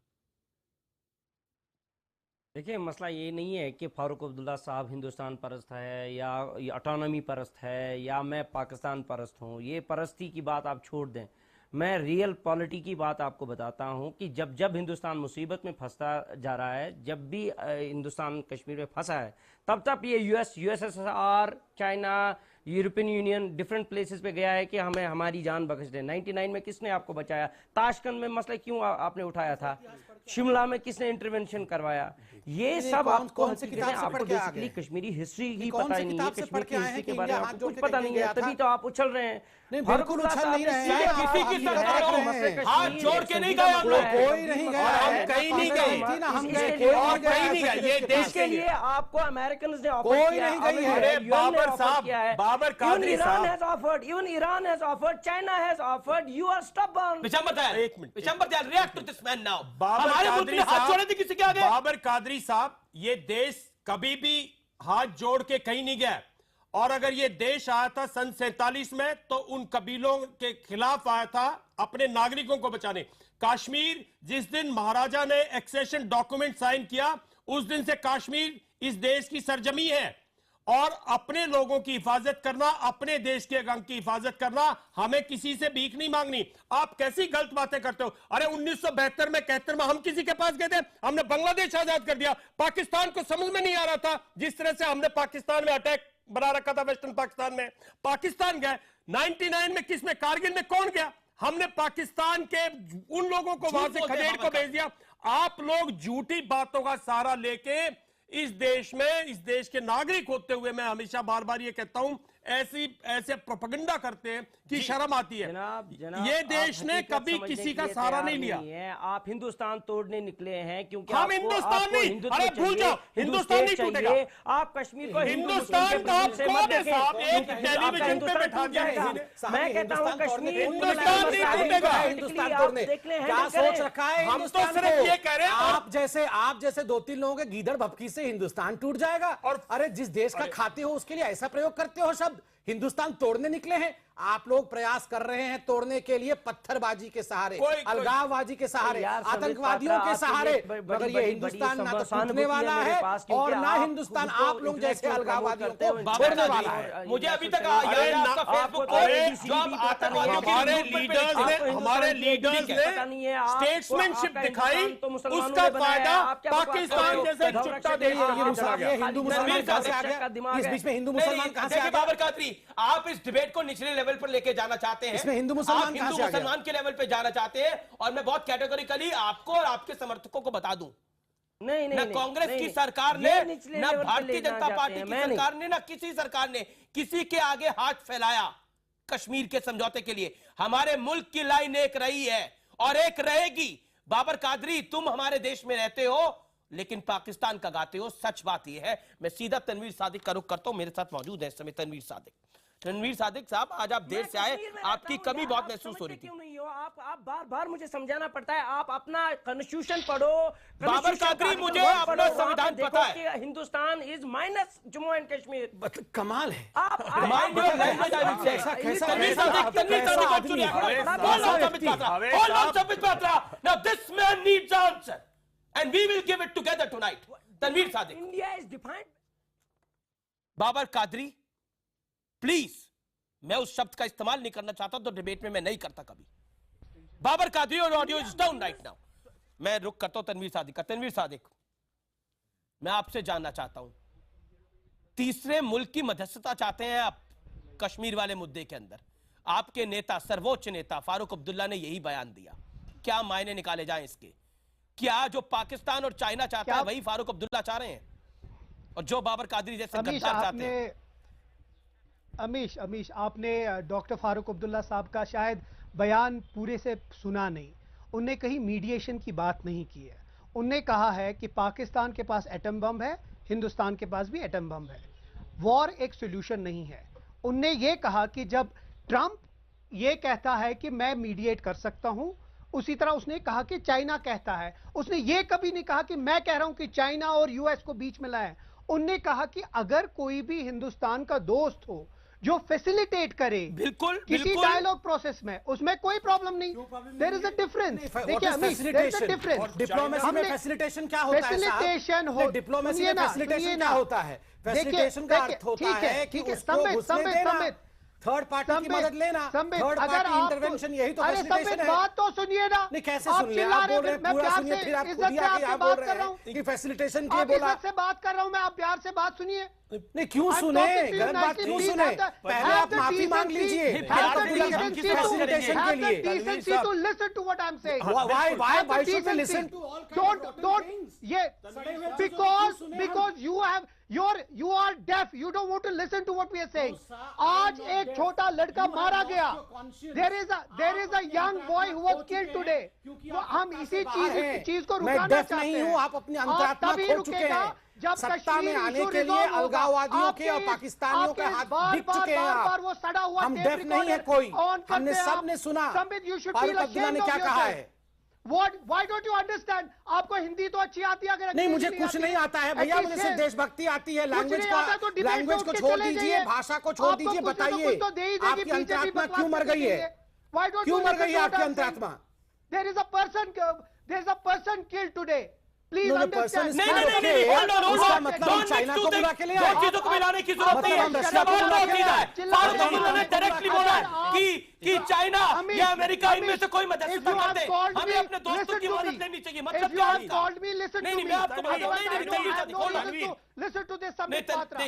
Speaker 12: देखिए मसला ये नहीं है कि फारूक अब्दुल्ला साहब हिंदुस्तान परस्त है या ऑटोनॉमी परस्त है या मैं पाकिस्तान परस्त हूँ। ये परस्ती की बात आप छोड़ दें, मैं रियल पॉलिटी की बात आपको बताता हूँ कि जब जब हिंदुस्तान मुसीबत में फंसता जा रहा है, जब भी हिंदुस्तान कश्मीर में फंसा है, तब तब ये USSR, China, European union different places पे गया है कि हमें हमारी जान बख्श दे। 99 में किसने आपको बचाया? ताशकंद में मसला क्यों आपने उठाया था? शिमला में किसने इंटरवेंशन करवाया? ये सब आपको बेसिकली कश्मीरी हिस्ट्री ही पता ही नहीं है, कश्मीर की हिस्ट्री के बारे में आपको कुछ पता नहीं है, तभी तो आप उछल रहे हैं।
Speaker 10: बिल्कुल उछल नहीं रहे हैं,
Speaker 1: किसी की सरकार हाथ जोड़ के नहीं गए हम लोग,
Speaker 10: कोई नहीं गया,
Speaker 1: हम कहीं नहीं गए,
Speaker 10: हम
Speaker 1: कहीं नहीं गए। ये देश
Speaker 12: के लिए आपको अमेरिकन ने ऑफर किया है,
Speaker 1: अरे बाबर साहब, बाबर कादरी साहब,
Speaker 12: even Iran has offered, China has offered, you are stubborn.
Speaker 1: Vishambar Dayal, एक minute, Vishambar Dayal, react to this man now.
Speaker 11: हमारे मुल्क ने
Speaker 1: हाथ जोड़े थे किसी के आगे?
Speaker 11: बाबर कादरी साहब, ये देश कभी भी हाथ जोड़ के कहीं नहीं गया, और अगर ये देश आया था सन 47 में तो उन कबीलों के खिलाफ आया था अपने नागरिकों को बचाने। कश्मीर जिस दिन महाराजा ने एक्सेशन डॉक्यूमेंट साइन किया, उस दिन से कश्मीर इस देश की सरजमी है, और अपने लोगों की हिफाजत करना, अपने देश के गंग की हिफाजत करना, हमें किसी से भीख नहीं मांगनी। आप कैसी गलत बातें करते हो? अरे 1972 में 71 में हम किसी के पास गए थे? हमने बांग्लादेश आजाद कर दिया। पाकिस्तान को समझ में नहीं आ रहा था जिस तरह से हमने पाकिस्तान में अटैक बना रखा था, वेस्टर्न पाकिस्तान में। पाकिस्तान गए 99 में, किसमें? कारगिल में कौन गया? हमने पाकिस्तान के उन लोगों को वहां से खदेड़ को भेज दिया। आप लोग झूठी बातों का सहारा लेके इस देश में, इस देश के नागरिक होते हुए मैं हमेशा बार बार ये कहता हूं, ऐसे प्रोपेगेंडा करते हैं कि शर्म आती है। ये देश ने कभी किसी का सहारा नहीं लिया।
Speaker 12: आप हिंदुस्तान तोड़ने निकले हैं क्योंकि
Speaker 11: हम हिंदुस्तान नहीं, अरे भूल जाओ, हिंदुस्तान नहीं टूटेगा।
Speaker 12: आप कश्मीर को
Speaker 11: हिंदुस्तान का आप कौन है साहब? एक टेलीविजन पे बैठा दिया किसी ने।
Speaker 12: मैं कहता हूं कश्मीर
Speaker 11: हिंदुस्तान नहीं टूटेगा।
Speaker 10: हिंदुस्तान तोड़ने क्या सोच रखा है?
Speaker 11: हम तो सिर्फ ये कह रहे हैं,
Speaker 10: आप जैसे 2-3 लोगों के गीदड़ भपकी से हिंदुस्तान टूट जाएगा। और अरे जिस देश का खाते हो उसके लिए ऐसा प्रयोग करते हो शब्द। हिंदुस्तान तोड़ने निकले हैं आप लोग, प्रयास कर रहे हैं तोड़ने के लिए पत्थरबाजी के सहारे, अलगाववादी के सहारे, आतंकवादियों के सहारे। मगर ये हिंदुस्तान ना तो टूटने वाला है और ना हिंदुस्तान आप लोग जैसे अलगाववादियों को छोड़ने वाला है।
Speaker 1: मुझे अभी तक
Speaker 11: हमारे लीडर्स ने स्टेट्समैनशिप दिखाई, उसका फायदा पाकिस्तान जैसे चुट्टा देश
Speaker 10: हिंदू मुसलमान कहां से आ गया? इस बीच में हिंदू मुसलमान कहां से आ गया?
Speaker 1: बाबर कादरी, आप इस डिबेट को निचले लेवल पर लेके जाना चाहते हैं,
Speaker 10: इसमें हिंदू मुसलमान
Speaker 1: आप हिंदू मुसलमान के लेवल पे जाना चाहते हैं। और मैं बहुत कैटेगोरिकली आपको और आपके समर्थकों को बता दूं,
Speaker 12: नहीं
Speaker 1: ना कांग्रेस की सरकार ने, ना भारतीय जनता पार्टी की सरकार ने, ना किसी सरकार ने किसी के आगे हाथ फैलाया कश्मीर के समझौते के लिए। हमारे मुल्क की लाइन एक रही है और एक रहेगी। बाबर कादरी, तुम हमारे देश में रहते हो लेकिन पाकिस्तान का गाते हो। सच बात यह है। मैं सीधा तनवीर सादिक का रुख करता हूं, मेरे साथ मौजूद है इस समय तनवीर सादिक। रणवीर सादिक साहब, आज आप देर से आए, आपकी कमी बहुत महसूस हो रही थी।
Speaker 12: क्यों नहीं हो आप बार मुझे समझाना पड़ता है। आप अपना कॉन्स्टिट्यूशन पढ़ो।
Speaker 1: बाबर कादरी, मुझे अपना संविधान पता है।
Speaker 12: Hindustan is minus Jammu and Kashmir.
Speaker 10: कमाल है।
Speaker 1: And we will give it together tonight. Tanveer Sadiq,
Speaker 12: India is defined.
Speaker 1: Babar Qadri, please, मैं उस शब्द का इस्तेमाल नहीं करना चाहता तो डिबेट में मैं नहीं करता कभी। बाबर कादरी और audio is down right now. मैं रुक करता हूं तनवीर सादिक का। तनवीर सादिक, मैं आपसे जानना चाहता हूं, तीसरे मुल्क की मध्यस्थता चाहते हैं आप कश्मीर वाले मुद्दे के अंदर। आपके नेता, सर्वोच्च नेता फारूक अब्दुल्ला ने यही बयान दिया। क्या मायने निकाले जाएं इसके? क्या जो पाकिस्तान और चाइना चाहता है वही फारूक अब्दुल्ला चाह रहे हैं, और जो बाबर कादरी जैसे गद्दार चाहते हैं?
Speaker 13: अमीश, आपने डॉक्टर फारूक अब्दुल्ला साहब का शायद बयान पूरे से सुना नहीं। उनने कहीं मीडिएशन की बात नहीं की है। उनने कहा है कि पाकिस्तान के पास एटम बम है, हिंदुस्तान के पास भी एटम बम है। वॉर एक सॉल्यूशन नहीं है। उनने ये कहा कि जब ट्रंप ये कहता है कि मैं मीडिएट कर सकता हूं, उसी तरह उसने कहा कि चाइना कहता है। उसने ये कभी नहीं कहा कि मैं कह रहा हूं कि चाइना और यूएस को बीच में लाएं। उनने कहा कि अगर कोई भी हिंदुस्तान का दोस्त हो जो फैसिलिटेट करे
Speaker 1: बिल्कुल
Speaker 13: किसी डायलॉग प्रोसेस में, उसमें कोई प्रॉब्लम नहीं। There is a difference. देखिए Amish, there is a difference.
Speaker 10: Diplomacy में फैसिलिटेशन क्या होता है?
Speaker 13: फैसिलिटेशन हो,
Speaker 10: डिप्लोमेसी में फैसिलिटेशन क्या होता है? फैसिलिटेशन का अर्थ होता है कि उसको घुसने देना, थर्ड पार्टी की मदद लेना, थर्ड पार्टी इंटरवेंशन, यही तो फैसिलिटेशन है।
Speaker 13: बात तो सुनिए ना।
Speaker 10: नहीं, कैसे सुन लिया? आप बोल रहे हैं पूरा सुनिए, फिर आप खुद ही आके आप बोल रहे हैं कि फैसिलिटेशन के बोला।
Speaker 13: से बात कर रहा हूं मैं, आप प्यार से बात सुनिए।
Speaker 10: नहीं, क्यों सुने? गलत बात क्यों सुने? पहले आप माफी मांग लीजिए फैसिलिटेशन के लिए।
Speaker 13: Decency to listen to what I'm saying.
Speaker 10: Why should we listen to all kinds of
Speaker 13: don't because you are deaf. You don't want to listen to what we are saying. आज एक छोटा लड़का मारा गया. There is a young boy who was killed today. हम इसी चीज को रुकाना चाहते हैं।
Speaker 10: मैं नहीं हूँ, आप अपनी अंतरात्मा खो चुके हैं।
Speaker 13: जब
Speaker 10: सत्ता में आने के लिए अलगाववादियों के और पाकिस्तानियों के हाथ दिख चुके हैं आप।
Speaker 13: वो सड़ा हुआ
Speaker 10: हम डेफ नहीं है कोई, हमने सबने सुना। फारूक अब्दुल्ला ने क्या कहा है?
Speaker 13: Why don't you understand? आपको हिंदी तो अच्छी आती है। अगर
Speaker 10: नहीं, मुझे कुछ नहीं आता है भैया, मुझे सिर्फ देशभक्ति आती है। लैंग्वेज को छोड़ दीजिए, भाषा को छोड़ दीजिए। बताइए आपकी अंतरात्मा क्यों मर गई है? क्यों मर गई है आपकी अंतरात्मा?
Speaker 13: There is a person killed today. Please understand.
Speaker 10: नहीं, मतलब चाइना को बुला के ले आए।
Speaker 1: दो चीजों को मिलाने की जरूरत नहीं है। सवाल बहुत सीधा है। फारूक अब्दुल्ला ने डायरेक्टली बोला कि चाइना या अमेरिका इनमें से कोई मदद नहीं करते। हमें अपने दोस्तों की मदद लेनी चाहिए। मतलब क्या है? नहीं, मैं आपको
Speaker 13: Listen to this Samit Patra.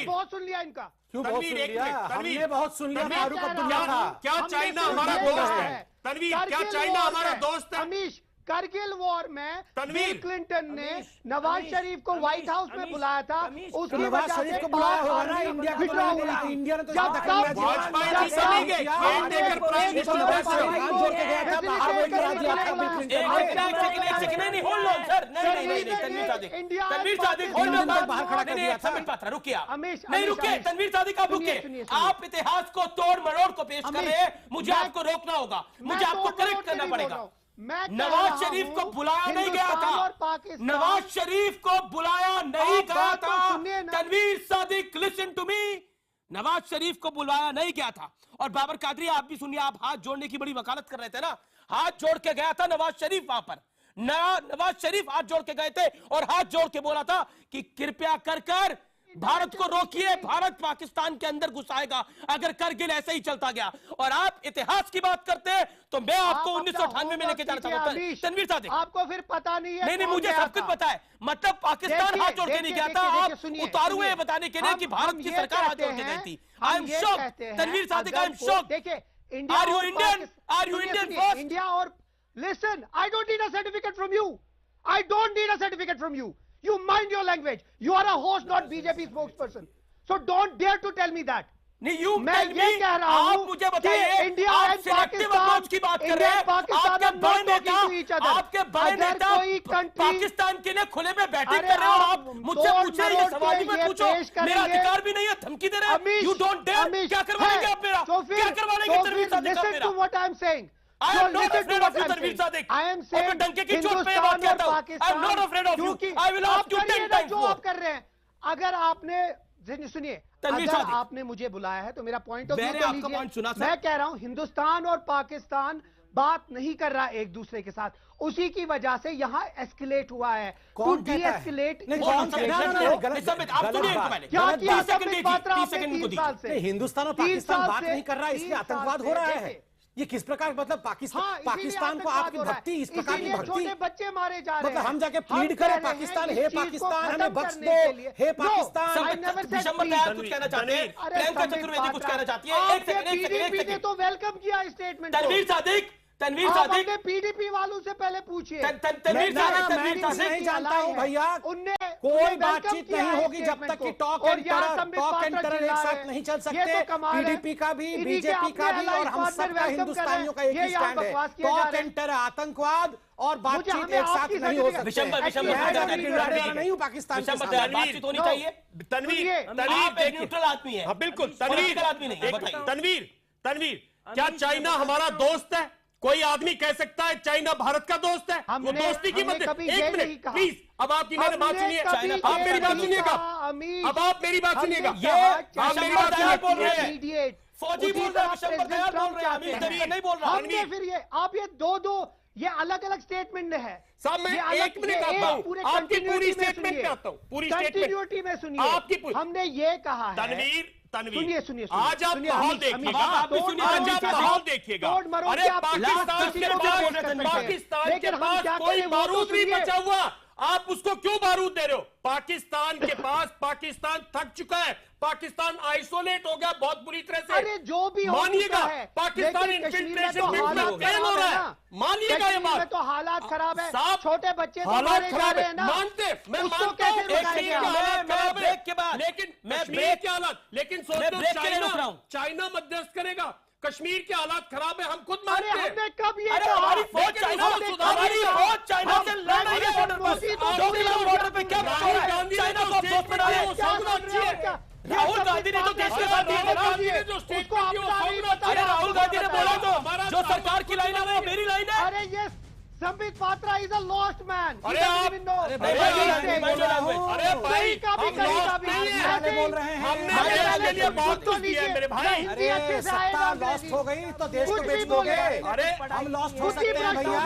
Speaker 13: बहुत सुन लिया इनका।
Speaker 10: क्यों बहुत सुन लिया? हमने बहुत सुन लिया फारूक अब्दुल्ला का।
Speaker 11: क्या चाइना हमारा दोस्त है? तनवीर, क्या चाइना हमारा दोस्त है?
Speaker 13: अमीश, करगिल वॉर में बिल क्लिंटन ने नवाज शरीफ को व्हाइट हाउस में बुलाया था, उसकी
Speaker 10: नवाज
Speaker 13: वजह
Speaker 10: शरीफ
Speaker 13: से
Speaker 10: को बुलाया होगा ना, इंडिया को
Speaker 13: विड्रॉ हुई थी।
Speaker 10: इंडिया ने तो
Speaker 13: जब
Speaker 10: दखल दिया था।
Speaker 13: वाजपेयी जी
Speaker 10: हाथ जोड़ के गया था, बाहर बोल के दिया था बिल क्लिंटन ने।
Speaker 1: नहीं, hold on, sir, नहीं, तनवीर सादिक, hold on,
Speaker 10: बाहर खड़ा कर दिया था।
Speaker 1: समझ पाता, रुकिए आप, नहीं रुकिए, तनवीर सादिक आप रुकिए, आप इतिहास को तोड़ मरोड़ को पेश कर रहे हैं, मुझे आपको रोकना होगा, मुझे आपको करेक्ट करना पड़ेगा। नवाज शरीफ को बुलाया नहीं गया था, नवाज शरीफ को बुलाया नहीं गया था, Tanvir Sadiq, listen to me, Nawaz Sharif को बुलाया नहीं गया था। और बाबर कादरी आप भी सुनिए, आप हाथ जोड़ने की बड़ी वकालत कर रहे थे ना, हाथ जोड़ के गया था नवाज शरीफ वहां पर, नवाज शरीफ हाथ जोड़ के गए थे और हाथ जोड़ के बोला था कि कृपया कर भारत को रोकिए, भारत पाकिस्तान के अंदर घुसाएगा अगर करगिल ऐसे ही चलता गया। और आप इतिहास की बात करते हैं तो मैं आपको 1998 में लेके जाना चाहता हूं। तनवीर सादिक,
Speaker 13: आपको फिर पता नहीं है?
Speaker 1: नहीं, मुझे सब कुछ पता है, मतलब पाकिस्तान हाथ जोड़ के नहीं गया था, आप उतारू हुए बताने के लिए कि भारत की सरकार हाथ जोड़ के गई थी। I am shocked, Tanvir Sadiq, I am shocked.
Speaker 13: देखिए,
Speaker 1: are you Indian? Are you Indian first?
Speaker 13: India और listen, I don't need a certificate from you. I don't need a certificate from you. You mind your language. You are a host, not BJP spokesperson. So don't dare to tell me that.
Speaker 1: नहीं,
Speaker 13: मैं ये कह रहा हूं,
Speaker 1: आप मुझे बताइए,
Speaker 13: India
Speaker 1: आप
Speaker 13: एंड
Speaker 1: सिलेक्टिव अप्रोच की बात कर रहे हैं, आपके बड़े नेता, आपके बड़े नेता पाकिस्तान के लिए खुले में बैटिंग कर रहे हो और आप मुझसे पूछ रहे हैं, सवाल भी मत पूछो, मेरा अधिकार भी नहीं है, धमकी दे रहे हैं, you don't dare, क्या करवाएंगे आप मेरा, क्या करवाएंगे तनवीर सादिक आप मेरा?
Speaker 13: Listen to what I am saying.
Speaker 1: I am not afraid of you, Tanveer Sadiq.
Speaker 13: I am saying
Speaker 1: और मैं डंके की चोट पे बात करता हूं. I am not afraid of you. I will ask you 10 times
Speaker 13: जो
Speaker 1: more.
Speaker 13: आप कर रहे हैं, अगर आपने सुनिए, अगर आपने मुझे बुलाया है तो मेरा पॉइंट ऑफ व्यू तो लीजिए। मैं कह रहा हूं हिंदुस्तान और पाकिस्तान बात नहीं कर रहा एक दूसरे के साथ, उसी की वजह से यहाँ एस्केलेट हुआ है। टू डी-एस्केलेट
Speaker 10: हिंदुस्तान और पाकिस्तान बात नहीं कर रहा है, इसलिए आतंकवाद हो रहा है। ये किस प्रकार, मतलब पाकिस्तान को आपकी भक्ति, इस प्रकार की भक्ति,
Speaker 13: छोटे बच्चे मारे जा रहे हैं,
Speaker 10: मतलब हम जाके प्लीड करें पाकिस्तान, हे पाकिस्तान हमें बख्श दो, हे पाकिस्तान।
Speaker 1: दिसंबर तैयार कुछ कहना चाहते हैं, प्रियंका चतुर्वेदी कुछ कहना चाहती है, एक सेकंड
Speaker 13: तो वेलकम किया स्टेटमेंट।
Speaker 1: तनवीर सादिक
Speaker 13: पीडीपी वालों से पहले पूछिए।
Speaker 1: तनवीर सादिक
Speaker 10: नहीं जानता हूं भैया, कोई बातचीत नहीं होगी जब तक कि टॉक एंड टेरर एक साथ नहीं चल सकते। पीडीपी का भी, बीजेपी का भी और हम सब का, हिंदुस्तानियों का एक ही स्टैंड है, टॉक एंड टेरर, आतंकवाद और बातचीत एक साथ नहीं हो सकते। नहीं हूँ पाकिस्तान के साथ
Speaker 1: बातचीत होनी चाहिए।
Speaker 11: तनवीर
Speaker 1: न्यूट्रल आदमी है,
Speaker 11: बिल्कुल
Speaker 1: आदमी नहीं।
Speaker 11: तनवीर, क्या चाइना हमारा दोस्त है? कोई आदमी कह सकता है चाइना भारत का दोस्त है? वो दोस्ती की मत, एक मिनट प्लीज, अब आपकी मैंने बात सुनिए, आप मेरी बात सुनिएगा, अब आप मेरी बात सुनिएगा, आप मेरी बात
Speaker 1: बोल रहे हैं, फौजी बोल रहे हैं, शंकर दयाल बोल रहे हैं, अमीर नहीं बोल रहा।
Speaker 13: हमने फिर ये आप ये दो ये अलग अलग स्टेटमेंट है
Speaker 11: साहब। मैं एक मिनट आपकी पूरी स्टेटमेंट पे आता हूँ, पूरी
Speaker 13: कंटिन्यूटी में सुनिए। आपकी हमने ये कहा है,
Speaker 11: तनवीर
Speaker 13: सुनिए,
Speaker 11: आज आप माहौल देखिएगा, आज आप माहौल देखिएगा। अरे पाकिस्तान के पास कोई बारूद नहीं बचा हुआ, आप उसको क्यों बारूद दे रहे हो? पाकिस्तान के पास, पाकिस्तान थक चुका है, पाकिस्तान आइसोलेट हो गया बहुत बुरी तरह से।
Speaker 13: अरे जो भी
Speaker 11: मानिएगा, पाकिस्तान इन्फिल्ट्रेशन में फेल हो रहा है, मानिएगा ये बात।
Speaker 13: तो हालात खराब है,
Speaker 11: साहब
Speaker 13: छोटे बच्चे
Speaker 11: हालात खराब है, मानते, मैं मानता हूं
Speaker 1: ब्रेक के बाद,
Speaker 11: लेकिन मैं ब्रेक के हालात, लेकिन सोचो चाइना मध्यस्थ करेगा, कश्मीर के हालात खराब है, हम खुद मानते हैं।
Speaker 13: कब ये
Speaker 1: हमारी फौज चाइना से लड़ रही है बॉर्डर पे, क्या चाइना को दोस्त बना रहे हैं? राहुल गांधी ने तो देश के साथ दिया ना, अरे राहुल गांधी ने बोला तो जो सरकार की लाइन है वो मेरी लाइन है।
Speaker 13: अरे ये Sambit Patra is a lost man.
Speaker 11: अरे आप
Speaker 1: अरे भाई
Speaker 13: का भी
Speaker 10: बोल रहे हैं,
Speaker 11: हमने लिए बहुत कुछ किया है मेरे भाई।
Speaker 10: अरे सत्ता लॉस्ट हो गई तो देश को बेच दोगे?
Speaker 11: अरे
Speaker 10: हम लॉस्ट हो सकते हैं भैया,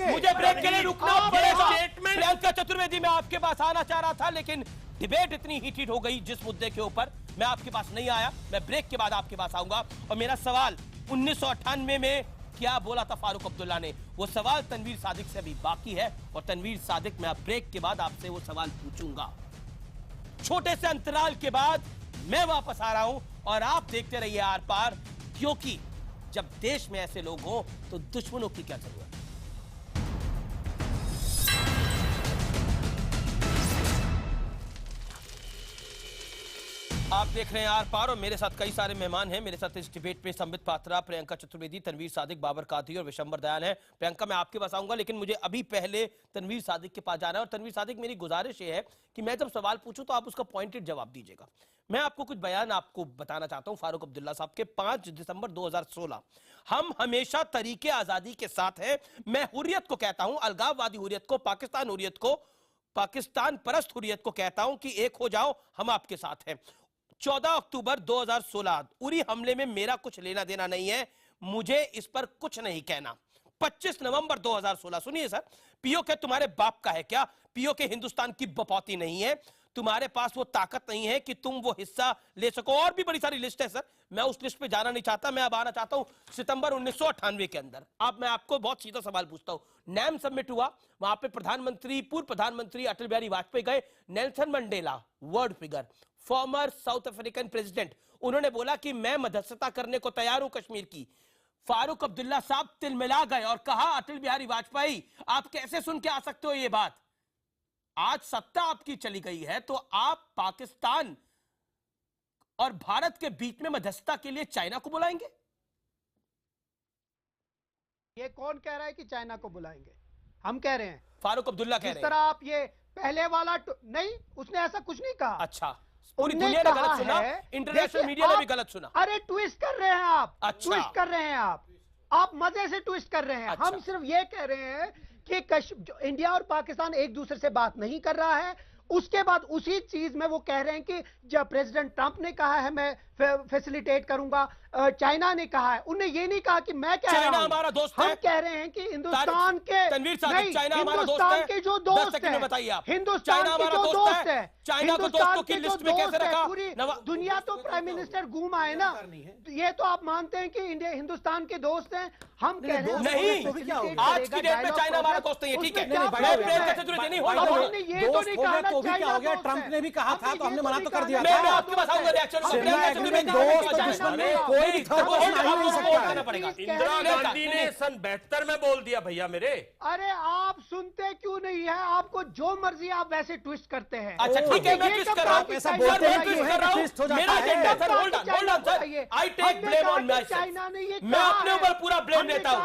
Speaker 1: मुझे ब्रेक के लिए रुकना पड़ेगा। प्रियंका चतुर्वेदी मैं आपके पास आना चाह रहा था, लेकिन डिबेट इतनी हीटेड हो गई जिस मुद्दे के ऊपर मैं आपके पास नहीं आया। मैं ब्रेक के बाद आपके पास आऊंगा और मेरा सवाल 1998 में क्या बोला था फारूक अब्दुल्ला ने, वो सवाल तनवीर सादिक से अभी बाकी है और तनवीर सादिक मैं ब्रेक के बाद आपसे वो सवाल पूछूंगा। छोटे से अंतराल के बाद मैं वापस आ रहा हूं और आप देखते रहिए आर पार, क्योंकि जब देश में ऐसे लोग हों तो दुश्मनों की क्या जरूरत है। आप देख रहे हैं आर पार और मेरे साथ कई सारे मेहमान हैं। मेरे साथ इस डिबेट में संबित पात्रा, प्रियंका चतुर्वेदी, तनवीर सादिक, बाबर कादरी और विशंबर दयाल हैं। प्रियंका, मैं आपके पास आऊंगा, लेकिन मुझे अभी पहले तनवीर सादिक के पास जाना है। और तनवीर सादिक, मेरी गुजारिश ये है कि मैं जब सवाल पूछूं तो आप उसका पॉइंटेड जवाब दीजिएगा। मैं आपको कुछ बयान आपको बताना चाहता हूं फारूक अब्दुल्ला साहब के। 5 दिसंबर 2016, हम हमेशा तरीके आजादी के साथ हैं। मैं हुर्रियत को कहता हूं, अलगाववादी हुर्रियत को, पाकिस्तान हुर्रियत को, पाकिस्तान परस्त हुर्रियत को कहता हूं कि एक हो जाओ, हम आपके साथ हैं। 14 अक्टूबर 2016 उरी हमले में मेरा कुछ लेना देना नहीं है, मुझे इस पर कुछ नहीं कहना। 25 नवंबर 2016, सुनिए सर, पीओके तुम्हारे बाप का है क्या? पीओके हिंदुस्तान की बपौती नहीं है, तुम्हारे पास वो ताकत नहीं है कि तुम वो हिस्सा ले सको। और भी बड़ी सारी लिस्ट है सर, मैं उस लिस्ट पे जाना नहीं चाहता। मैं अब आना चाहता हूं सितंबर 1998 के अंदर। अब मैं आपको बहुत सीधा सवाल पूछता हूं। नैम समिट हुआ, वहां पे प्रधानमंत्री, पूर्व प्रधानमंत्री अटल बिहारी वाजपेयी गए। Nelson Mandela, world figure, farmer south African president, उन्होंने बोला कि मैं मध्यस्थता करने को तैयार हूं कश्मीर की। फारूक अब्दुल्ला साहब तिलमिला गए और कहा, अटल बिहारी वाजपेयी आप कैसे सुन के आ सकते हो ये बात? आज सत्ता आपकी चली गई है तो आप पाकिस्तान और भारत के बीच में मध्यस्थता के लिए चाइना को बुलाएंगे?
Speaker 13: ये कौन कह रहा है कि चाइना को बुलाएंगे? हम कह रहे हैं,
Speaker 1: फारूक अब्दुल्ला कह रहे हैं।
Speaker 13: जिस तरह आप ये पहले वाला नहीं, उसने ऐसा कुछ नहीं कहा।
Speaker 1: अच्छा, पूरी दुनिया ने गलत सुना, इंटरनेशनल मीडिया ने भी गलत सुना।
Speaker 13: अरे ट्विस्ट कर रहे हैं आप।
Speaker 1: अच्छा,
Speaker 13: ट्विस्ट कर रहे हैं आप मजे से ट्विस्ट कर रहे हैं।
Speaker 1: अच्छा।
Speaker 13: हम सिर्फ ये कह रहे हैं कि इंडिया और पाकिस्तान एक दूसरे से बात नहीं कर रहा है। उसके बाद उसी चीज में वो कह रहे हैं कि जब प्रेसिडेंट ट्रंप ने कहा है मैं फैसिलिटेट करूंगा, चाइना ने कहा है, उन्हें ये नहीं कहा कि मैं कह रहा हूं।
Speaker 1: हमारा दोस्त
Speaker 13: हम
Speaker 1: है।
Speaker 13: कह रहे हैं कि हिंदुस्तान के
Speaker 1: चाइना हमारा दोस्त है।
Speaker 13: के जो दोस्त है,
Speaker 1: बताइए आप,
Speaker 13: हिंदुस्तान के जो दोस्त है,
Speaker 1: चाइना को दोस्तों की लिस्ट में कैसे रखा?
Speaker 13: पूरी दुनिया तो प्राइम मिनिस्टर घूम आए ना, ये तो आप मानते हैं कि इंडिया हिंदुस्तान के दोस्त हैं। हम कह रहे हैं
Speaker 1: नहीं, आज की डेट में चाइना हमारा दोस्त नहीं है, ठीक है।
Speaker 10: हमने ये तो नहीं कहा तो भी क्या हो गया? ट्रंप ने भी कहा था तो हमने मना तो कर दिया था।
Speaker 1: मैं आपके पास आऊंगा रिएक्शन। इंदिरा
Speaker 11: गांधी ने सन 72 में बोल दिया भैया मेरे।
Speaker 13: अरे आप सुनते क्यों नहीं है? आपको जो मर्जी आप वैसे ट्विस्ट करते हैं।
Speaker 1: अच्छा ठीक है, मैं ट्विस्ट कर रहा हूं, ऐसा बोलते हैं क्यों है? ट्विस्ट हो जाता है। मेरा agenda sir, hold on sir, I take blame on myself. मैं अपने ऊपर पूरा ब्लेम लेता हूं।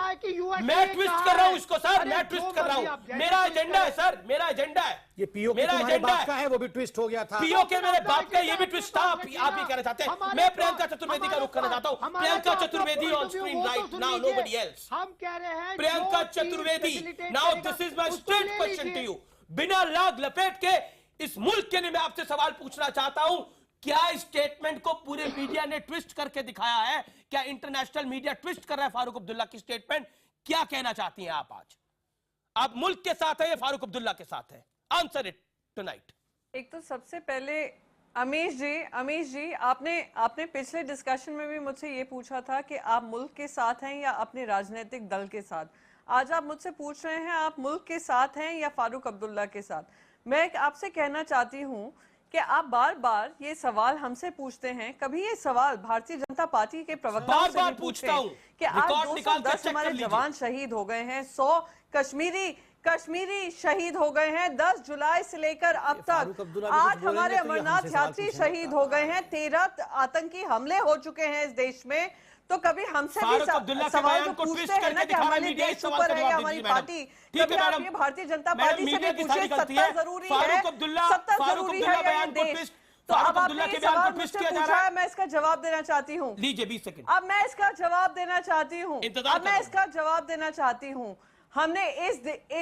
Speaker 1: मैं ट्विस्ट कर रहा हूं इसको सर, मैं ट्विस्ट कर रहा हूं। मेरा एजेंडा है सर, मेरा एजेंडा है।
Speaker 10: ये पीओके तुम्हारे बाप का है, वो भी ट्विस्ट हो गया था।
Speaker 1: पीओके मेरे बाप का, ये भी ट्विस्ट था। आप ही कहना चाहते हैं। मैं प्रियंका चतुर्वेदी का रुख करना चाहता हूं। Priyanka Chaturvedi on screen right now, nobody else.
Speaker 13: हम कह रहे हैं
Speaker 1: Priyanka Chaturvedi, now this is my straight question to you. बिना लाग लपेट के इस मुल्क के लिए मैं आपसे सवाल पूछना चाहता हूं, क्या स्टेटमेंट को पूरे मीडिया ने ट्विस्ट करके दिखाया है? क्या इंटरनेशनल मीडिया ट्विस्ट कर रहा है फारूक अब्दुल्ला की स्टेटमेंट? क्या कहना चाहती हैं आप आज? आप मुल्क के साथ है या फारूक अब्दुल्ला के साथ है? Answer it tonight.
Speaker 9: एक तो सबसे पहले अमीश जी, आपने पिछले डिस्कशन में भी मुझसे ये पूछा था कि आप मुल्क के साथ हैं या अपने राजनीतिक दल के साथ। आज आप मुझसे पूछ रहे हैं आप मुल्क के साथ हैं या फारूक अब्दुल्ला के साथ। मैं आपसे कहना चाहती हूं कि आप बार बार ये सवाल हमसे पूछते हैं, कभी ये सवाल भारतीय जनता पार्टी के प्रवक्ताओं से भी पूछते हैं कि आज 210 हमारे जवान शहीद हो गए हैं, 100 कश्मीरी शहीद हो गए हैं, 10 जुलाई से लेकर अब तक 8 हमारे अमरनाथ यात्री शहीद हो गए हैं, 13 आतंकी हमले हो चुके हैं इस देश में। तो कभी हमसे भी सवाल तो पूछते हैं ना कि हमारे देश ऊपर है या हमारी पार्टी। कभी आप ये भारतीय जनता पार्टी से भी पूछे सत्ता जरूरी है, सत्ता जरूरी है या देश? तो अब आपने ये सवाल मुझसे पूछा है, मैं इसका जवाब देना चाहती हूँ।
Speaker 1: लीजिए 20 सेकंड।
Speaker 9: अब मैं इसका जवाब देना चाहती हूँ। हमने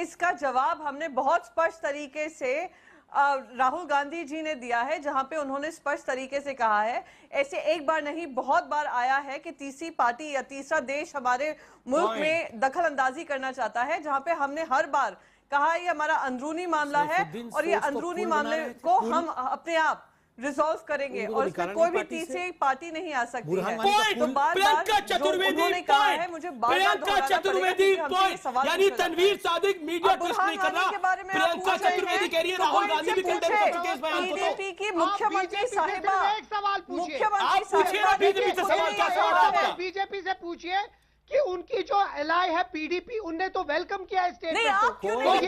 Speaker 9: इसका जवाब हमने बहुत स्पष्ट तरीके से राहुल गांधी जी ने दिया है, जहां पे उन्होंने स्पष्ट तरीके से कहा है, ऐसे एक बार नहीं बहुत बार आया है कि तीसरी पार्टी या तीसरा देश हमारे मुल्क में दखल अंदाजी करना चाहता है, जहां पे हमने हर बार कहा ये हमारा अंदरूनी मामला है और ये अंदरूनी मामले को हम अपने आप रिजॉल्व करेंगे और इसमें कोई भी तीसरी पार्टी नहीं आ सकती है।
Speaker 1: तो प्रियंका चतुर्वेदी
Speaker 9: कहा है, मुझे
Speaker 1: प्रियंका चतुर्वेदी यानी तनवीर सादिक मीडिया ट्रस्ट नहीं कर रहा। प्रियंका चतुर्वेदी कह रही है राहुल गांधी भी कंडेम कर चुके इस बयान को।
Speaker 9: बीजेपी की मुख्यमंत्री साहिबा,
Speaker 6: एक सवाल पूछिए,
Speaker 1: आप पूछिए ना बीजेपी से सवाल, क्या सवाल है आपका?
Speaker 6: बीजेपी से पूछिए कि उनकी जो एलाई है पीडीपी, उनने तो वेलकम किया है स्टेटमेंट
Speaker 9: नहीं, आप क्यों नहीं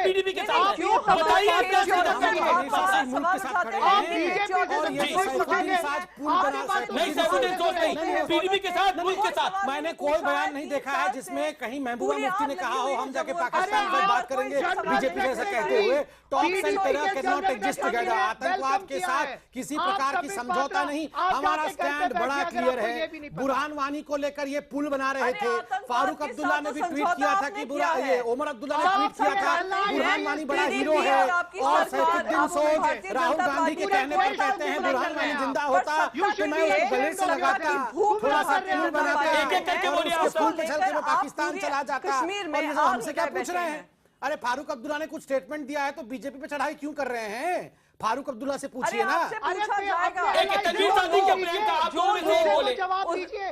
Speaker 1: पीडीपी के साथ पीडीपी के साथ मुल्क के साथ
Speaker 10: मैंने कोई बयान नहीं देखा है जिसमें कहीं महबूबा मुफ्ती ने कहा हो हम जाके पाकिस्तान पर बात करेंगे बीजेपी जैसा कहते हुए। Talks and terror can not exist together. आतंकवाद के साथ किसी प्रकार की समझौता नहीं। हमारा स्टैंड बड़ा क्लियर है। बुरहान वानी को लेकर ये पुल बना रहे थे। फारूक अब्दुल्ला ने भी ट्वीट किया था कि ये उमर अब्दुल्ला ने ट्वीट किया था बुरहान वानी बड़ा हीरो है और सैफुद्दीन सोज राहुल गांधी के कहने पर कहते हैं बुरहान वानी जिंदा होता तो मैं उसको गले से लगाता, थोड़ा सा पुल बनाता, पुल पे चल के मैं पाकिस्तान चला जाता। और ये हमसे क्या पूछ रहे हैं? अरे फारूक अब्दुल्ला ने कुछ स्टेटमेंट दिया है तो बीजेपी पे चढ़ाई क्यों कर रहे हैं? फारूक अब्दुल्ला से पूछिए ना।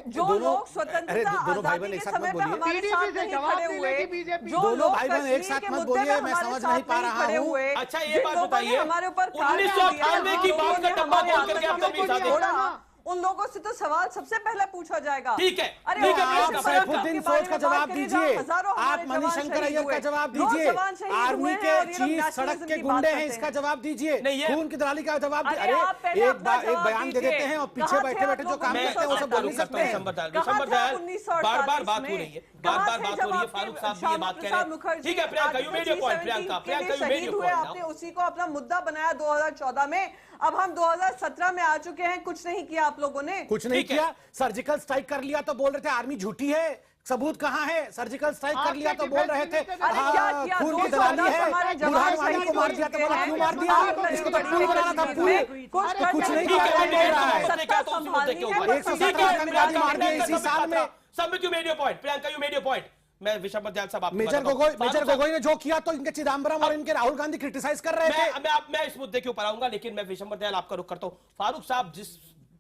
Speaker 9: जो लोग स्वतंत्रता आजादी के समय पे हमारे साथ नहीं खड़े हुए,
Speaker 10: दोनों भाई बहन एक साथ मत बोलिए, मैं समझ नहीं पा रहा हूँ।
Speaker 1: अच्छा ये बात बताइए,
Speaker 9: हमारे ऊपर
Speaker 1: 1998 की बात का डब्बा बोल करके आप तनवीर सादिक,
Speaker 9: उन लोगों से तो सवाल सबसे पहले पूछा जाएगा।
Speaker 1: ठीक है,
Speaker 9: अरे
Speaker 10: आप सैफुद्दीन सोज का जवाब दीजिए, आप मणिशंकर अय्यर का जवाब दीजिए, आर्मी के चीफ सड़क के गुंडे हैं इसका जवाब दीजिए, खून की दलाली का जवाब दीजिए। अरे एक बयान दे देते हैं और पीछे बैठे बैठे जो काम करते हैं वो सब बोल नहीं सकते हैं।
Speaker 1: बार बार बात हो रही है, बार बार बात हो रही है। फारूक साहब भी ये बात कह रहे हैं। ठीक है Priyanka, you made your point. Priyanka you made your point.
Speaker 9: आपने उसी को अपना मुद्दा बनाया 2014 में, अब हम 2017 में आ चुके हैं, कुछ नहीं किया आप लोगों ने।
Speaker 10: कुछ नहीं किया। सर्जिकल स्ट्राइक कर लिया तो बोल रहे थे आर्मी झूठी है, सबूत कहां है? सर्जिकल स्ट्राइक कर लिया तो बोल रहे थे खून की दलाली है, बुरहान वानी को मार दिया तो बोला क्यों मार दिया? इसको तो पुल बनाना था, पुल कुछ नहीं किया बोल रहा है। 117 आतंकवादी मार दिए इसी साल में।
Speaker 1: Submit you made your point. Priyanka you made your point. मैं विशंबर दयाल साहब
Speaker 10: मेजर गोगोई ने जो किया तो इनके चिदंबरम और इनके राहुल गांधी क्रिटिसाइज कर रहे थे।
Speaker 1: मैं इस मुद्दे के ऊपर आऊंगा, लेकिन मैं विशंबर दयाल आपका रुख करता हूं। फारूक साहब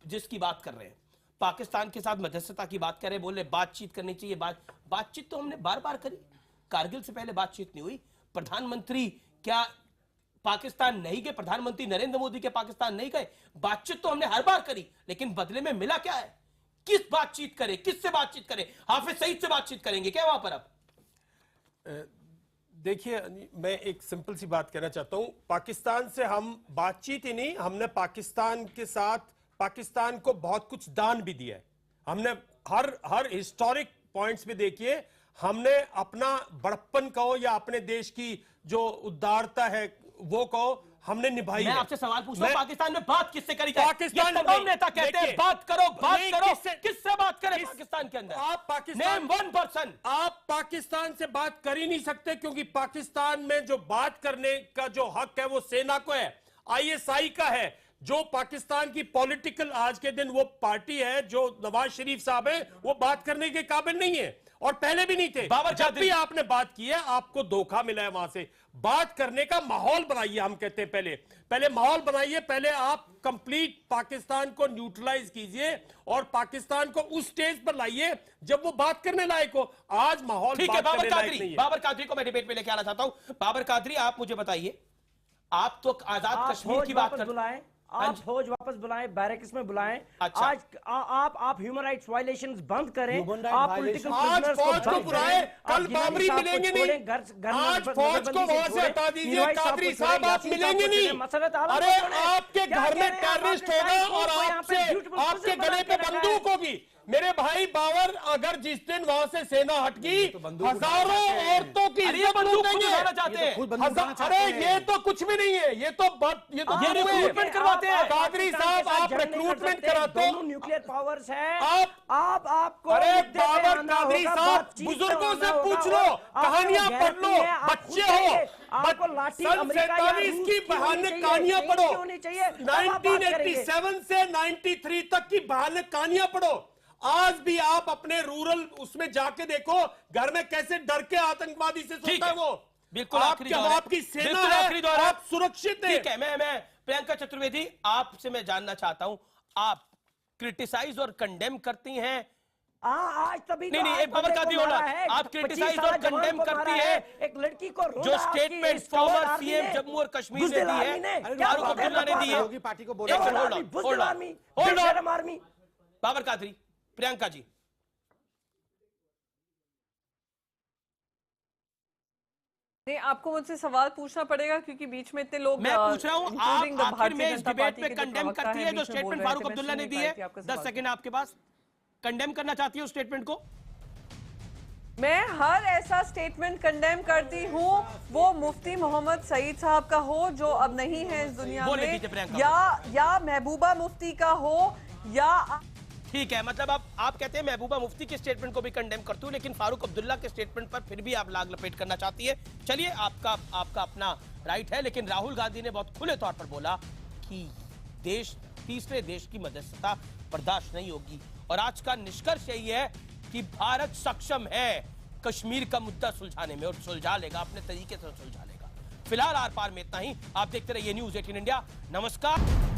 Speaker 1: जिसकी बात कर रहे हैं, पाकिस्तान के साथ मध्यस्थता की बात कर रहे हैं, बोले बातचीत करनी चाहिए। बातचीत तो हमने बार बार करी, कारगिल से पहले बातचीत नहीं हुई। प्रधानमंत्री क्या पाकिस्तान नहीं गए? प्रधानमंत्री नरेंद्र मोदी के पाकिस्तान नहीं गए? बातचीत तो हमने हर बार करी, लेकिन बदले में मिला क्या है? किस बातचीत करें, किससे बातचीत करें? हाफिज सईद से बातचीत करेंगे क्या वहां पर? अब
Speaker 11: देखिए, मैं एक सिंपल सी बात कहना चाहता हूं। पाकिस्तान से हम बातचीत ही नहीं, हमने पाकिस्तान के साथ पाकिस्तान को बहुत कुछ दान भी दिया है। हमने हर हिस्टोरिक पॉइंट्स पे देखिए, हमने अपना बड़प्पन कहो या अपने देश की जो उदारता है वो कहो, हमने निभाई।
Speaker 1: मैं आपसे सवाल पूछ रहा हूं, पाकिस्तान में बात किससे करी जाए? पाकिस्तान तमाम नेता कहते हैं बात करो, बात करो। किससे बात करें पाकिस्तान के अंदर?
Speaker 11: आप पाकिस्तान
Speaker 1: नेम वन पर्सन।
Speaker 11: आप पाकिस्तान से बात कर ही नहीं सकते, क्योंकि पाकिस्तान में जो बात करने का जो हक है वो सेना को है, आईएसआई का है। जो पाकिस्तान की पॉलिटिकल आज के दिन वो पार्टी है जो नवाज शरीफ साहब है, वो बात करने के काबिल नहीं है और पहले भी नहीं थे। जब भी आपने बात की है आपको धोखा मिला है। वहां से बात करने का माहौल बनाइए, हम कहते हैं पहले माहौल बनाइए। पहले आप कंप्लीट पाकिस्तान को न्यूट्रलाइज कीजिए और पाकिस्तान को उस स्टेज पर लाइए जब वो बात करने लायक हो। आज माहौल
Speaker 1: ठीक है। बाबर कादरी को मैं डिबेट में लेके आना चाहता हूं। बाबर कादरी, आप मुझे बताइए, आप तो आजाद कश्मीर की बात करते हैं,
Speaker 12: आप फौज वापस बुलाएं, बैरक्स में बुलाएं। अच्छा। आज आप ह्यूमन राइट्स वायलेशंस बंद करें, आप पॉलिटिकल
Speaker 11: प्रिजनर्स को बुलाएं। कल बाबरी मिलेंगे नहीं, आज फौज को वहां से हटा दीजिए। कादरी साहब आप मिलेंगे नहीं। अरे आपके घर में टेररिस्ट होगा और आपके गले पे बंदूक होगी। मेरे भाई बाबर, अगर जिस दिन वहां से सेना हटगी हजारों औरतों की
Speaker 1: बंदूक चाहते हैं।
Speaker 11: अरे ये तो कुछ भी नहीं है, ये तो
Speaker 1: रिक्रूटमेंट करवाते हैं।
Speaker 11: कादरी साहब आप रिक्रूटमेंट कराते हो।
Speaker 12: न्यूक्लियर पावर्स है
Speaker 11: आपको। अरे बाबर कादरी साहब, बुजुर्गों से पूछ लो, कहानियां पढ़ लो, बच्चे हो,
Speaker 12: आपको लाठी
Speaker 11: सन 47 की कहानियां पढ़ो, 1987 से 93 तक की भयानक कहानियां पढ़ो। आज भी आप अपने रूरल उसमें जाके देखो, घर में कैसे डर के आतंकवादी से सोता है वो।
Speaker 1: बिल्कुल आखिरी दौर है।
Speaker 11: आपकी सेना
Speaker 1: बिल्कुल
Speaker 11: है,
Speaker 1: आखिरी दौर है।
Speaker 11: आप सुरक्षित हैं।
Speaker 1: ठीक है, मैं प्रियंका चतुर्वेदी आपसे मैं जानना चाहता हूं, आप क्रिटिसाइज और कंडेम करती हैं?
Speaker 12: आज तभी
Speaker 1: नहीं, एक बाबर कादरी होना, आप क्रिटिसाइज और कंडेम करती है
Speaker 12: एक लड़की को
Speaker 1: जो स्टेटमेंट फॉर्मर सीएम जम्मू और कश्मीर ने दी है, फारूक अब्दुल्ला ने दी है।
Speaker 10: पार्टी को
Speaker 1: बोला बाबर कादरी, प्रियंका जी।
Speaker 9: नहीं, आपको मुझसे सवाल पूछना पड़ेगा क्योंकि बीच में इतने लोग।
Speaker 1: मैं पूछ रहा हूं, आप आखिर में इस डिबेट पे कंडेम करती है जो स्टेटमेंट फारूक अब्दुल्ला ने दी है? 10 सेकंड आपके पास। कंडेम करना चाहती है उस स्टेटमेंट को?
Speaker 9: मैं हर ऐसा स्टेटमेंट कंडेम करती हूँ, वो मुफ्ती मोहम्मद सईद साहब का हो जो अब नहीं है इस दुनिया में, या महबूबा मुफ्ती का हो, या
Speaker 1: ठीक है, मतलब आप कहते हैं महबूबा मुफ्ती के स्टेटमेंट को भी कंडेम करती हूँ, लेकिन फारूक अब्दुल्ला के स्टेटमेंट पर फिर भी आप लाग लपेट करना चाहती है। चलिए, आपका अपना राइट है, लेकिन राहुल गांधी ने बहुत खुले तौर पर बोला कि तीसरे देश की मध्यस्थता बर्दाश्त नहीं होगी। और आज का निष्कर्ष यही है कि भारत सक्षम है कश्मीर का मुद्दा सुलझाने में, और सुलझा लेगा, अपने तरीके से सुलझा लेगा। फिलहाल आर पार में इतना ही। आप देखते रहिए न्यूज़ 18 इंडिया। नमस्कार।